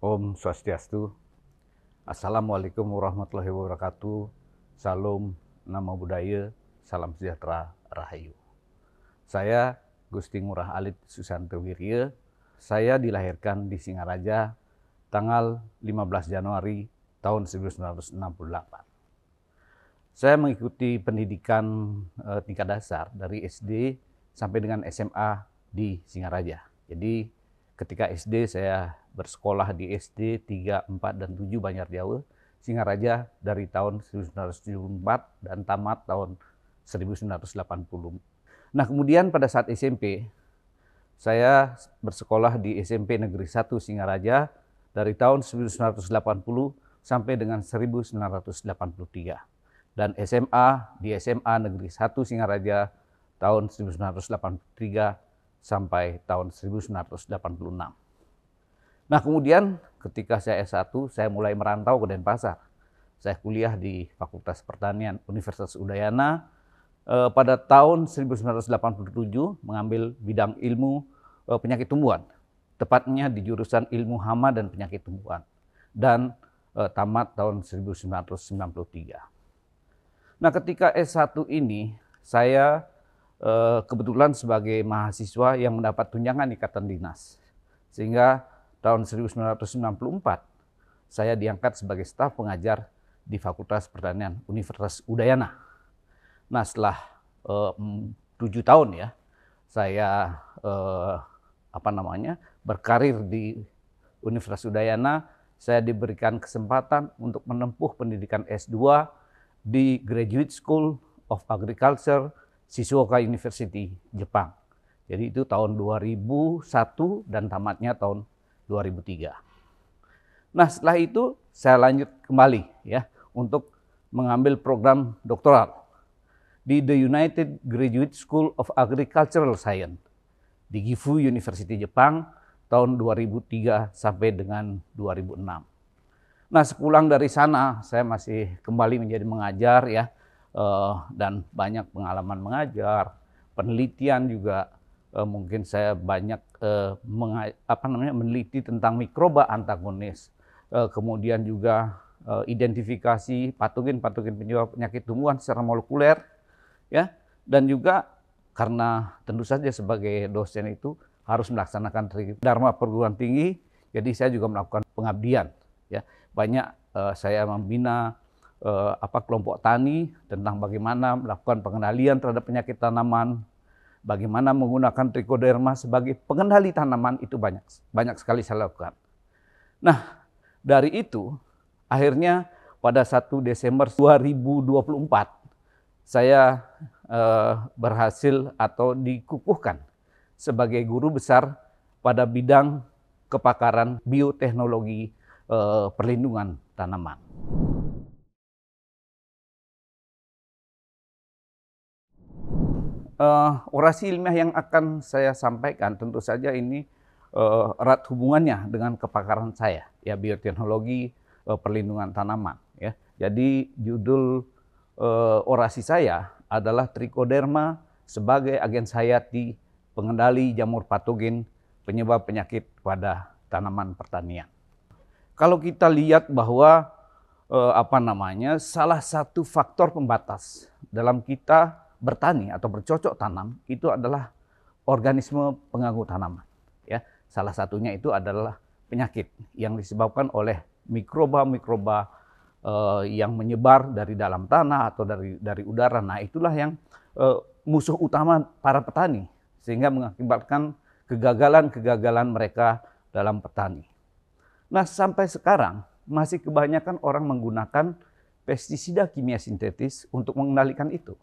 Om Swastiastu. Assalamualaikum warahmatullahi wabarakatuh. Salam, nama budaya, salam sejahtera, rahayu. Saya Gusti Ngurah Alit Susanto Wirya. Saya dilahirkan di Singaraja tanggal 15 Januari tahun 1968. Saya mengikuti pendidikan tingkat dasar dari SD sampai dengan SMA di Singaraja. Jadi ketika SD saya bersekolah di SD 3, 4, dan 7 Banjarjawa, Singaraja dari tahun 1974 dan tamat tahun 1980. Nah, kemudian pada saat SMP, saya bersekolah di SMP Negeri 1 Singaraja dari tahun 1980 sampai dengan 1983. Dan SMA di SMA Negeri 1 Singaraja tahun 1983 sampai tahun 1986. Nah, kemudian ketika saya S1, saya mulai merantau ke Denpasar. Saya kuliah di Fakultas Pertanian Universitas Udayana pada tahun 1987, mengambil bidang ilmu penyakit tumbuhan, tepatnya di jurusan ilmu hama dan penyakit tumbuhan, dan tamat tahun 1993. Nah, ketika S1 ini, saya kebetulan sebagai mahasiswa yang mendapat tunjangan ikatan dinas. Sehingga tahun 1994, saya diangkat sebagai staf pengajar di Fakultas Pertanian Universitas Udayana. Nah, setelah 7 tahun ya, saya berkarir di Universitas Udayana, saya diberikan kesempatan untuk menempuh pendidikan S2 di Graduate School of Agriculture, Shizuoka University, Jepang. Jadi itu tahun 2001 dan tamatnya tahun 2003. Nah, setelah itu saya lanjut kembali ya untuk mengambil program doktoral di The United Graduate School of Agricultural Science di Gifu University, Jepang tahun 2003 sampai dengan 2006. Nah, sepulang dari sana saya masih kembali menjadi mengajar ya, dan banyak pengalaman mengajar, penelitian juga. Mungkin saya banyak meneliti tentang mikroba antagonis, kemudian juga identifikasi patogen-patogen penyebab penyakit tumbuhan secara molekuler, ya, dan juga karena tentu saja sebagai dosen itu harus melaksanakan Dharma perguruan tinggi, jadi saya juga melakukan pengabdian, ya. Banyak saya membina kelompok tani tentang bagaimana melakukan pengendalian terhadap penyakit tanaman, bagaimana menggunakan trichoderma sebagai pengendali tanaman, itu banyak sekali saya lakukan. Nah, dari itu akhirnya pada 1 Desember 2024 saya berhasil atau dikukuhkan sebagai guru besar pada bidang kepakaran bioteknologi perlindungan tanaman. Orasi ilmiah yang akan saya sampaikan tentu saja ini erat hubungannya dengan kepakaran saya, ya, bioteknologi perlindungan tanaman. Ya. Jadi judul orasi saya adalah Trichoderma sebagai agen hayati pengendali jamur patogen penyebab penyakit pada tanaman pertanian. Kalau kita lihat bahwa salah satu faktor pembatas dalam kita bertani atau bercocok tanam itu adalah organisme pengganggu tanaman. Ya, salah satunya itu adalah penyakit yang disebabkan oleh mikroba-mikroba yang menyebar dari dalam tanah atau dari udara. Nah, itulah yang musuh utama para petani, sehingga mengakibatkan kegagalan mereka dalam petani. Nah, sampai sekarang masih kebanyakan orang menggunakan pestisida kimia sintetis untuk mengendalikan itu.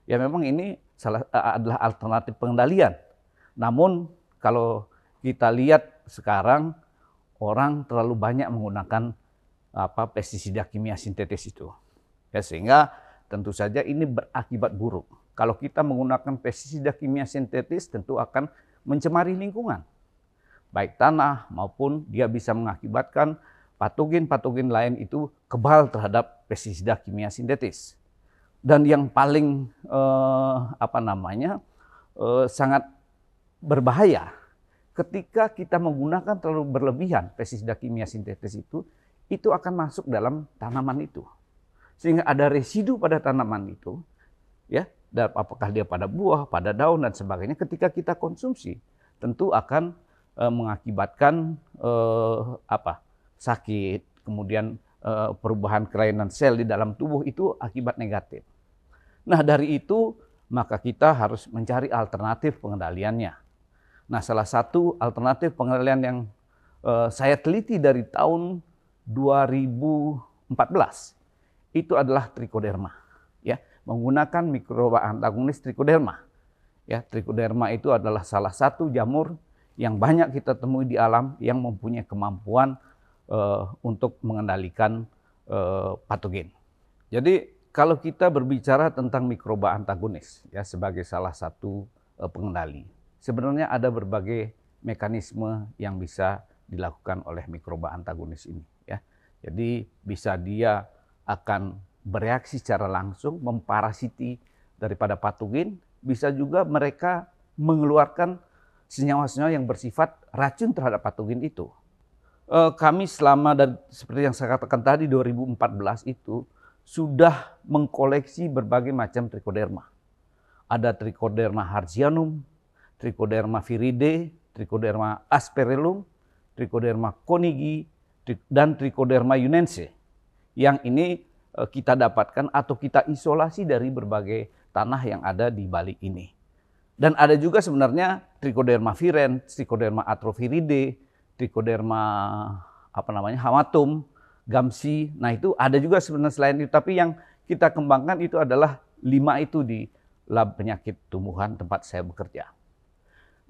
Ya, memang ini adalah alternatif pengendalian. Namun kalau kita lihat sekarang orang terlalu banyak menggunakan pestisida kimia sintetis itu. Ya, sehingga tentu saja ini berakibat buruk. Kalau kita menggunakan pestisida kimia sintetis tentu akan mencemari lingkungan, baik tanah maupun dia bisa mengakibatkan patogen-patogen lain itu kebal terhadap pestisida kimia sintetis. Dan yang paling sangat berbahaya ketika kita menggunakan terlalu berlebihan pestisida kimia sintetis itu akan masuk dalam tanaman itu. Sehingga ada residu pada tanaman itu, ya, dan apakah dia pada buah, pada daun dan sebagainya, ketika kita konsumsi tentu akan mengakibatkan sakit, kemudian perubahan kelainan sel di dalam tubuh itu akibat negatif. Nah, dari itu maka kita harus mencari alternatif pengendaliannya. Nah, salah satu alternatif pengendalian yang saya teliti dari tahun 2014 itu adalah trichoderma, ya, menggunakan mikroba antagonis trichoderma. Ya, trichoderma itu adalah salah satu jamur yang banyak kita temui di alam yang mempunyai kemampuan untuk mengendalikan patogen. Jadi kalau kita berbicara tentang mikroba antagonis, ya, sebagai salah satu pengendali, sebenarnya ada berbagai mekanisme yang bisa dilakukan oleh mikroba antagonis ini. Ya. Jadi bisa dia akan bereaksi secara langsung, memparasiti daripada patogen, bisa juga mereka mengeluarkan senyawa-senyawa yang bersifat racun terhadap patogen itu. Kami selama, seperti yang saya katakan tadi, 2014 itu sudah mengkoleksi berbagai macam trichoderma. Ada Trichoderma harzianum, Trichoderma viride, Trichoderma asperellum, Trichoderma konigi, dan Trichoderma yunense. Yang ini kita dapatkan atau kita isolasi dari berbagai tanah yang ada di Bali ini. Dan ada juga sebenarnya Trichoderma virens, Trichoderma atrophyridae, Trichoderma hamatum, gamsi. Nah, itu ada juga sebenarnya selain itu, tapi yang kita kembangkan itu adalah 5 itu di lab penyakit tumbuhan tempat saya bekerja.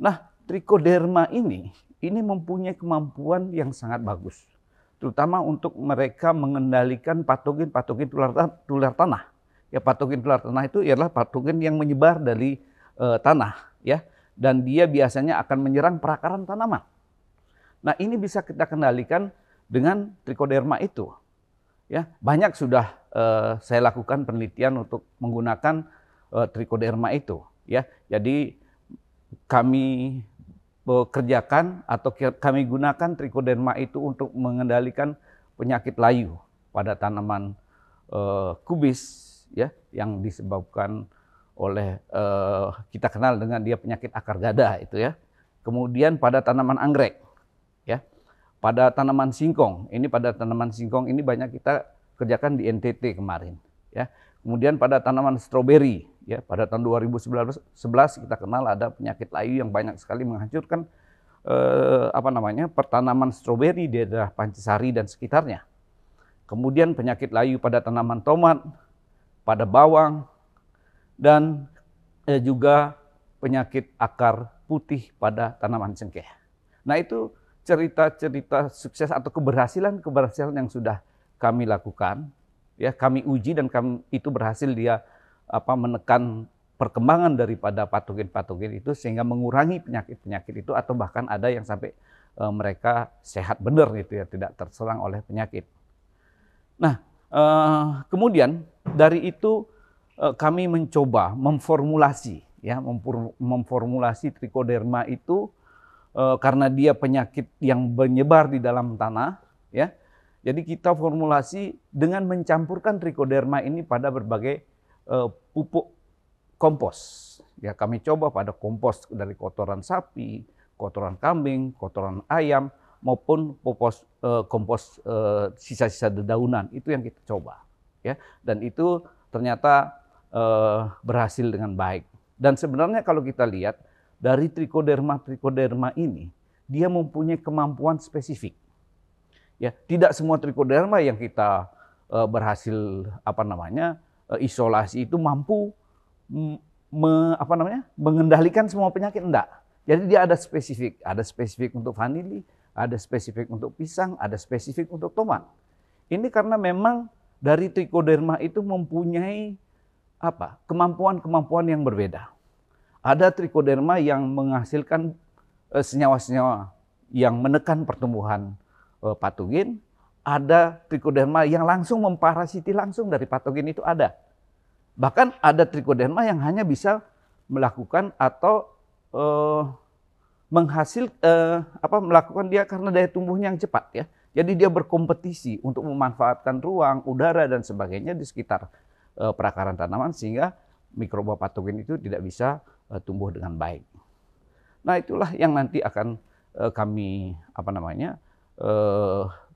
Nah, Trichoderma ini mempunyai kemampuan yang sangat bagus, terutama untuk mereka mengendalikan patogen-patogen tular tanah. Ya, patogen tular tanah itu ialah patogen yang menyebar dari tanah, ya, dan dia biasanya akan menyerang perakaran tanaman. Nah, ini bisa kita kendalikan dengan Trichoderma itu. Ya, banyak sudah saya lakukan penelitian untuk menggunakan Trichoderma itu. Ya, jadi kami kerjakan atau kami gunakan Trichoderma itu untuk mengendalikan penyakit layu pada tanaman kubis, ya, yang disebabkan oleh kita kenal dengan dia penyakit akar gada itu, ya. Kemudian pada tanaman anggrek, ya, pada tanaman singkong. Pada tanaman singkong ini banyak kita kerjakan di NTT kemarin, ya. Kemudian pada tanaman stroberi, ya, pada tahun 2011 kita kenal ada penyakit layu yang banyak sekali menghancurkan pertanaman stroberi di daerah Pancasari dan sekitarnya. Kemudian penyakit layu pada tanaman tomat, pada bawang, dan juga penyakit akar putih pada tanaman cengkeh. Nah, itu cerita-cerita sukses atau keberhasilan yang sudah kami lakukan, ya, kami uji dan itu berhasil dia menekan perkembangan daripada patogen-patogen itu sehingga mengurangi penyakit-penyakit itu, atau bahkan ada yang sampai mereka sehat benar gitu, ya, tidak terserang oleh penyakit. Nah, kemudian dari itu kami mencoba memformulasi Trichoderma itu karena dia penyakit yang menyebar di dalam tanah, ya. Jadi kita formulasi dengan mencampurkan Trichoderma ini pada berbagai pupuk kompos. Ya, kami coba pada kompos dari kotoran sapi, kotoran kambing, kotoran ayam, maupun kompos sisa-sisa dedaunan. Itu yang kita coba, ya. Dan itu ternyata berhasil dengan baik. Dan sebenarnya kalau kita lihat dari Trichoderma ini, dia mempunyai kemampuan spesifik. Ya, tidak semua Trichoderma yang kita berhasil isolasi itu mampu mengendalikan semua penyakit, enggak. Jadi dia ada spesifik untuk vanili, ada spesifik untuk pisang, ada spesifik untuk tomat. Ini karena memang dari Trichoderma itu mempunyai kemampuan-kemampuan yang berbeda. Ada Trichoderma yang menghasilkan senyawa-senyawa yang menekan pertumbuhan patogen, ada Trichoderma yang langsung memparasiti langsung dari patogen itu ada. Bahkan ada Trichoderma yang hanya bisa melakukan atau melakukan dia karena daya tumbuhnya yang cepat ya. Jadi dia berkompetisi untuk memanfaatkan ruang, udara dan sebagainya di sekitar perakaran tanaman sehingga mikroba patogen itu tidak bisa tumbuh dengan baik. Nah, itulah yang nanti akan kami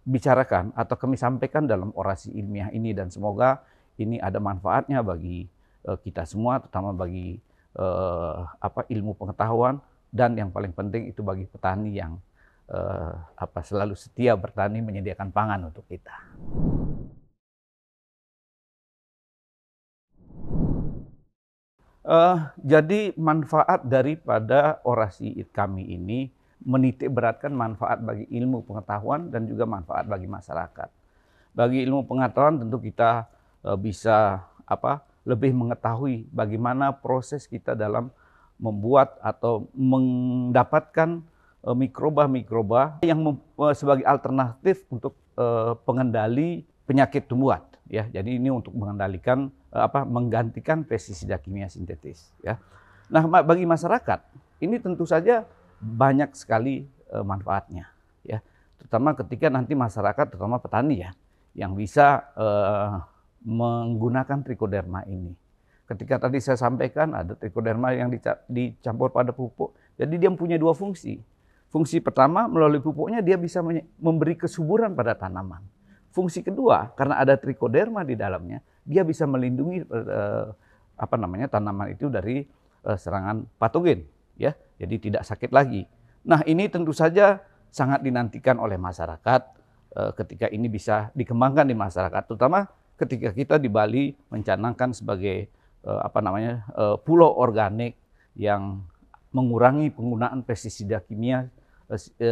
bicarakan atau kami sampaikan dalam orasi ilmiah ini, dan semoga ini ada manfaatnya bagi kita semua, terutama bagi ilmu pengetahuan, dan yang paling penting itu bagi petani yang selalu setia bertani menyediakan pangan untuk kita. Jadi manfaat daripada orasi kami ini menitik beratkan manfaat bagi ilmu pengetahuan dan juga manfaat bagi masyarakat. Bagi ilmu pengetahuan tentu kita bisa lebih mengetahui bagaimana proses kita dalam membuat atau mendapatkan mikroba-mikroba yang sebagai alternatif untuk pengendali penyakit tumbuhan. Ya, jadi ini untuk mengendalikan menggantikan pestisida kimia sintetis. Ya. Nah, bagi masyarakat ini tentu saja banyak sekali manfaatnya. Ya, terutama ketika nanti masyarakat, terutama petani ya, yang bisa menggunakan trichoderma ini. Ketika tadi saya sampaikan ada trichoderma yang dicampur pada pupuk, jadi dia punya dua fungsi. Fungsi pertama, melalui pupuknya dia bisa memberi kesuburan pada tanaman. Fungsi kedua, karena ada trichoderma di dalamnya, dia bisa melindungi tanaman itu dari serangan patogen, ya. Jadi tidak sakit lagi. Nah, ini tentu saja sangat dinantikan oleh masyarakat ketika ini bisa dikembangkan di masyarakat, terutama ketika kita di Bali mencanangkan sebagai pulau organik yang mengurangi penggunaan pestisida kimia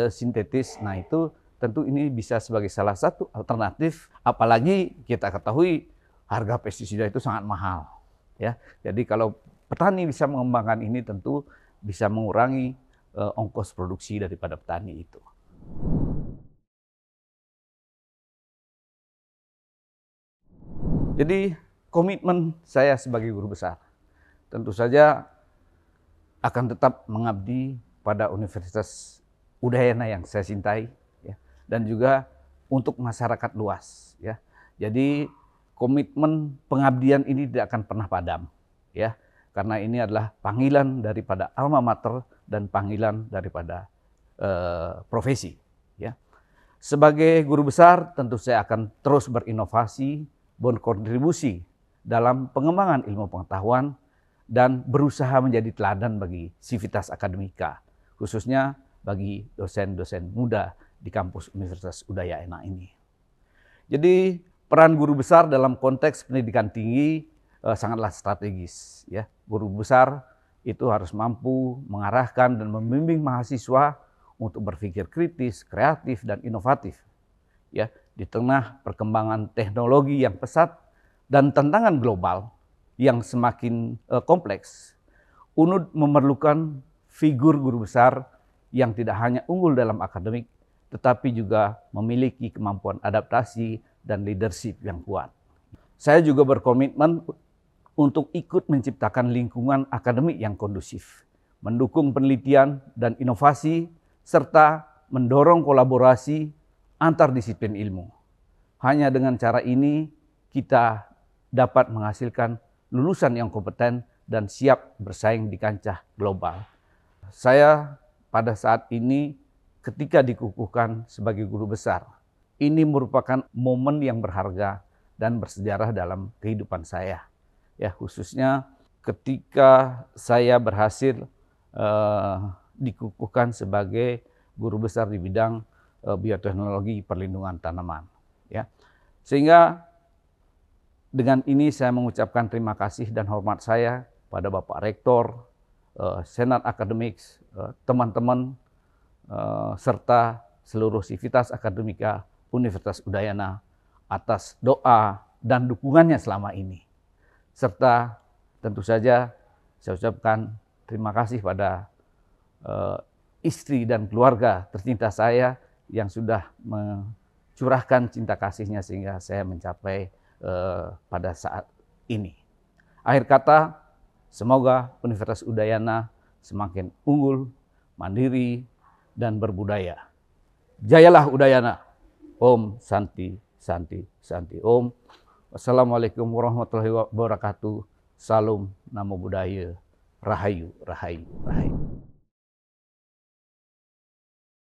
sintetis. Nah, itu tentu ini bisa sebagai salah satu alternatif, apalagi kita ketahui harga pestisida itu sangat mahal. Ya, jadi kalau petani bisa mengembangkan ini tentu bisa mengurangi ongkos produksi daripada petani itu. Jadi komitmen saya sebagai guru besar tentu saja akan tetap mengabdi pada Universitas Udayana yang saya cintai, ya, dan juga untuk masyarakat luas. Ya. Jadi komitmen pengabdian ini tidak akan pernah padam, ya, karena ini adalah panggilan daripada alma mater dan panggilan daripada profesi. Ya. Sebagai guru besar tentu saya akan terus berinovasi, berkontribusi dalam pengembangan ilmu pengetahuan dan berusaha menjadi teladan bagi sivitas akademika, khususnya bagi dosen-dosen muda di kampus Universitas Udayana ini. Jadi peran guru besar dalam konteks pendidikan tinggi sangatlah strategis. Ya. Guru besar itu harus mampu mengarahkan dan membimbing mahasiswa untuk berpikir kritis, kreatif, dan inovatif. Ya, di tengah perkembangan teknologi yang pesat dan tantangan global yang semakin kompleks, UNUD memerlukan figur guru besar yang tidak hanya unggul dalam akademik, tetapi juga memiliki kemampuan adaptasi dan leadership yang kuat. Saya juga berkomitmen untuk ikut menciptakan lingkungan akademik yang kondusif, mendukung penelitian dan inovasi, serta mendorong kolaborasi antar disiplin ilmu. Hanya dengan cara ini kita dapat menghasilkan lulusan yang kompeten dan siap bersaing di kancah global. Saya pada saat ini ketika dikukuhkan sebagai guru besar, ini merupakan momen yang berharga dan bersejarah dalam kehidupan saya. Ya, khususnya ketika saya berhasil dikukuhkan sebagai guru besar di bidang bioteknologi perlindungan tanaman. Ya. Sehingga dengan ini saya mengucapkan terima kasih dan hormat saya pada Bapak Rektor, Senat Akademik, teman-teman, serta seluruh sivitas akademika Universitas Udayana atas doa dan dukungannya selama ini. Serta tentu saja saya ucapkan terima kasih pada istri dan keluarga tercinta saya yang sudah mencurahkan cinta kasihnya sehingga saya mencapai pada saat ini. Akhir kata, semoga Universitas Udayana semakin unggul, mandiri, dan berbudaya. Jayalah Udayana. Om Santi Santi Santi Om. Wassalamualaikum warahmatullahi wabarakatuh. Salam Namo Buddhaya. Rahayu Rahayu Rahayu.